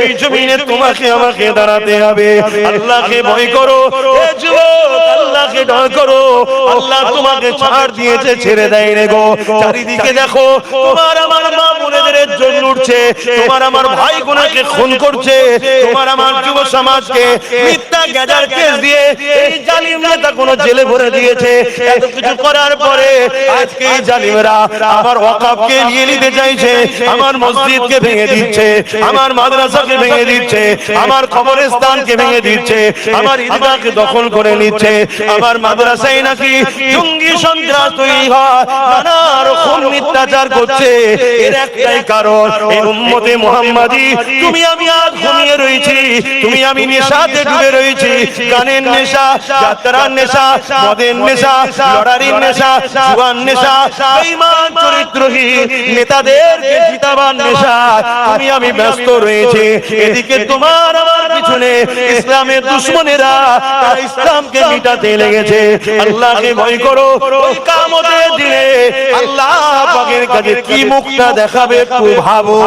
ওই জমিনে তোমাকে আমাকে দাঁড়াতে হবে। আল্লাহকে ভয় করো এ যুবক, আল্লাহকে ভয় করো। আল্লাহ তোমাকে ছাড় দিয়েছে, ছেড়ে দেয় রে গো। চারিদিকে দেখো তোমার আমার মা বোনেদের জন্য উঠছে, তোমার আমার ভাই বোনকে খুন করছে, তোমার আমার যুব সমাজকে মিথ্যা গ্যাজার কেস দিয়ে এই জালিম নেতা কোন জেলে ভরে দিয়েছে। এত কিছু করার পরে আজকে এই জালিমরা আমার ওয়াকাফকে নিয়ে নিতে চাইছে, আমার মসজিদকে ভেঙে দিচ্ছে, আমার মাদ্রাসাকে ভেঙে দিচ্ছে, আমার কবরস্থানকে ভেঙে দিচ্ছে, আমার ঈদগাহকে দখল করে নিচ্ছে। আমার মাদ্রাসায় নাকি জঙ্গি সন্ত্রাস তৈরি হয়, নানা রকম মিথ্যাচার করছে। এর একটাই কারণ, এই উম্মতে মুহাম্মাদি তুমি আমি আজ ঘুমিয়ে রয়েছি, তুমি আমি নেশাতে ডুবে রয়েছি। গানের নেশা, যাত্রার নেশা, মদের নেশা, লড়ারির নেশা, জুয়ার নেশা, বেঈমান চরিত্রহীন নেতাদেরকে জিতাবার নেশা তুমি আমি ব্যস্ত রয়েছে। এদিকে তোমার আমার পিছনে ইসলামের দুশমনেরা তারা ইসলামকে মিটাতে লেগেছে। আল্লাহকে ভয় করো, ওই কিয়ামতের দিনে আল্লাহ পাকের কাছে কি মুখটা দেখাবে একটু ভাবো।